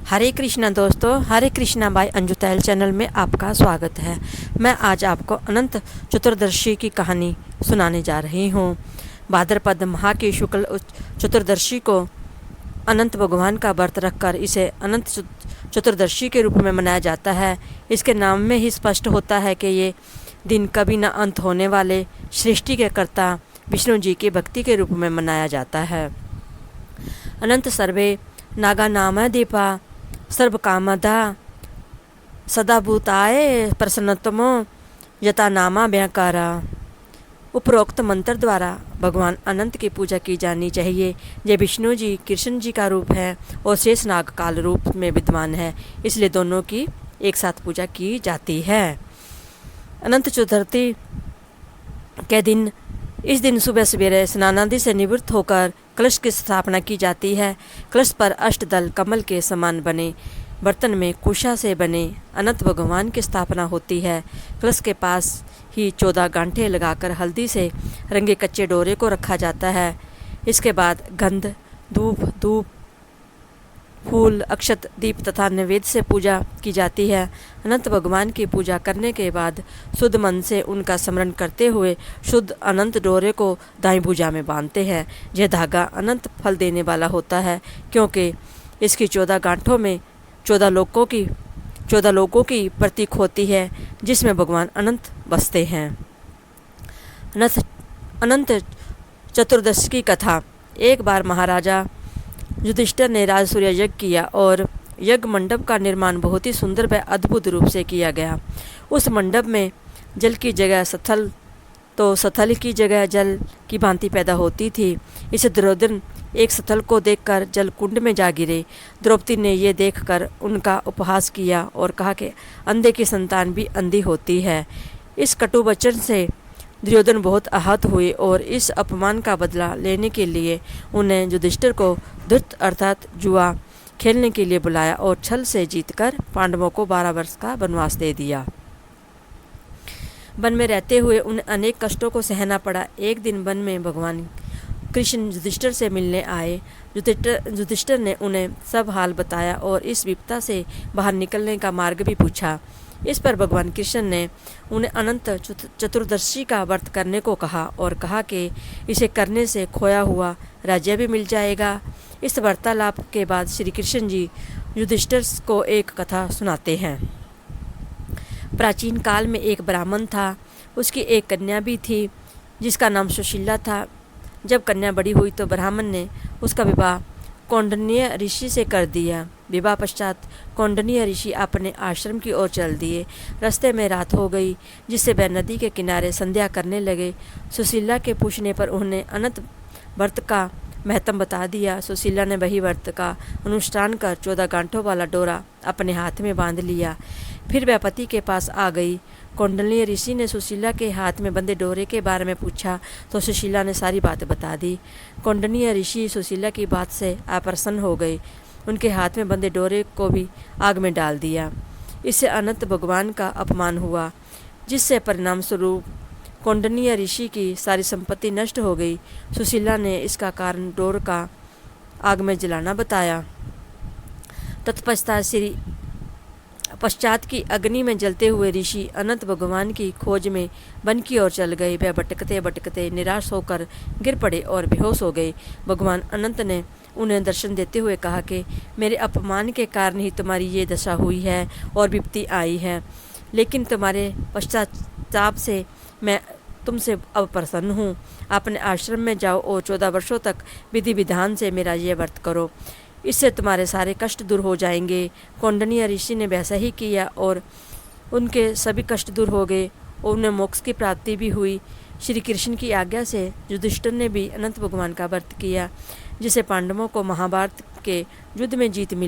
हरे कृष्णा दोस्तों, हरे कृष्णा बाय अंजू तैल चैनल में आपका स्वागत है। मैं आज आपको अनंत चतुर्दशी की कहानी सुनाने जा रही हूँ। भाद्रपद माह की शुक्ल चतुर्दशी को अनंत भगवान का व्रत रखकर इसे अनंत चतुर्दशी के रूप में मनाया जाता है। इसके नाम में ही स्पष्ट होता है कि ये दिन कभी न अंत होने वाले सृष्टि के कर्ता विष्णु जी की भक्ति के रूप में मनाया जाता है। अनंत सर्वे नागा नाम दीपा सर्व कामदा सदा भूताय प्रसन्नतमो यथा नामा व्याकारा। उपरोक्त मंत्र द्वारा भगवान अनंत की पूजा की जानी चाहिए। ये विष्णु जी कृष्ण जी का रूप है और शेष नाग काल रूप में विद्यमान है, इसलिए दोनों की एक साथ पूजा की जाती है। अनंत चतुर्थी के दिन इस दिन सुबह सवेरे स्नानादि से निवृत्त होकर कलश की स्थापना की जाती है। कलश पर अष्टदल कमल के समान बने बर्तन में कुशा से बने अनंत भगवान की स्थापना होती है। कलश के पास ही 14 गांठे लगाकर हल्दी से रंगे कच्चे डोरे को रखा जाता है। इसके बाद गंध, धूप, फूल, अक्षत, दीप तथा नैवेद्य से पूजा की जाती है। अनंत भगवान की पूजा करने के बाद शुद्ध मन से उनका स्मरण करते हुए शुद्ध अनंत डोरे को दाईं भुजा में बांधते हैं। यह धागा अनंत फल देने वाला होता है, क्योंकि इसकी 14 गांठों में 14 लोकों की प्रतीक होती है, जिसमें भगवान अनंत बसते हैं। अनंत चतुर्दशी की कथा। एक बार महाराजा युधिष्ठिर ने राजसूय यज्ञ किया और यज्ञ मंडप का निर्माण बहुत ही सुंदर व अद्भुत रूप से किया गया। उस मंडप में जल की जगह स्थल तो स्थल की जगह जल की भांति पैदा होती थी। इसे दुर्योधन एक स्थल को देखकर जल कुंड में जा गिरे। द्रौपदी ने ये देखकर उनका उपहास किया और कहा कि अंधे की संतान भी अंधी होती है। इस कटु वचन से दुर्योधन बहुत आहत हुए और इस अपमान का बदला लेने के लिए उन्हें युधिष्ठिर को धृत अर्थात जुआ खेलने के लिए बुलाया और छल से जीतकर पांडवों को 12 वर्ष का वनवास दे दिया। वन में रहते हुए उन्हें अनेक कष्टों को सहना पड़ा। एक दिन वन में भगवान कृष्ण युधिष्ठिर से मिलने आए। युधिष्ठिर ने उन्हें सब हाल बताया और इस विपदा से बाहर निकलने का मार्ग भी पूछा। इस पर भगवान कृष्ण ने उन्हें अनंत चतुर्दशी का व्रत करने को कहा और कहा कि इसे करने से खोया हुआ राज्य भी मिल जाएगा। इस वार्तालाप के बाद श्री कृष्ण जी युधिष्ठिर को एक कथा सुनाते हैं। प्राचीन काल में एक ब्राह्मण था। उसकी एक कन्या भी थी जिसका नाम सुशीला था। जब कन्या बड़ी हुई तो ब्राह्मण ने उसका विवाह कौंडिन्य ऋषि से कर दिया। विवाह पश्चात कौंडिन्य ऋषि अपने आश्रम की ओर चल दिए। रास्ते में रात हो गई, जिससे वह नदी के किनारे संध्या करने लगे। सुशीला के पूछने पर उन्हें अनंत व्रत का महत्व बता दिया। सुशीला ने वही व्रत का अनुष्ठान कर 14 गांठों वाला डोरा अपने हाथ में बांध लिया। फिर वह पति के पास आ गई। कौंडिन्य ऋषि ने सुशीला के हाथ में बंधे डोरे के बारे में पूछा तो सुशीला ने सारी बात बता दी। कौंडिन्य ऋषि सुशीला की बात से अप्रसन्न हो गए। उनके हाथ में बंधे डोरे को भी आग में डाल दिया। इससे अनंत भगवान का अपमान हुआ, जिससे परिणाम स्वरूप कौंडिन्य ऋषि की सारी संपत्ति नष्ट हो गई। सुशीला ने इसका कारण डोर का आग में जलाना बताया। पश्चात की अग्नि में जलते हुए ऋषि अनंत भगवान की खोज में वन की ओर चल गए। वह भटकते भटकते निराश होकर गिर पड़े और बेहोश हो गए। भगवान अनंत ने उन्हें दर्शन देते हुए कहा कि मेरे अपमान के कारण ही तुम्हारी ये दशा हुई है और विपत्ति आई है, लेकिन तुम्हारे पश्चाताप से मैं तुमसे अब प्रसन्न हूँ। अपने आश्रम में जाओ और 14 वर्षों तक विधि विधान से मेरा ये व्रत करो, इससे तुम्हारे सारे कष्ट दूर हो जाएंगे। कौंडिन्य ऋषि ने वैसा ही किया और उनके सभी कष्ट दूर हो गए और उन्हें मोक्ष की प्राप्ति भी हुई। श्री कृष्ण की आज्ञा से युधिष्ठिर ने भी अनंत भगवान का व्रत किया, जिसे पांडवों को महाभारत के युद्ध में जीत मिली।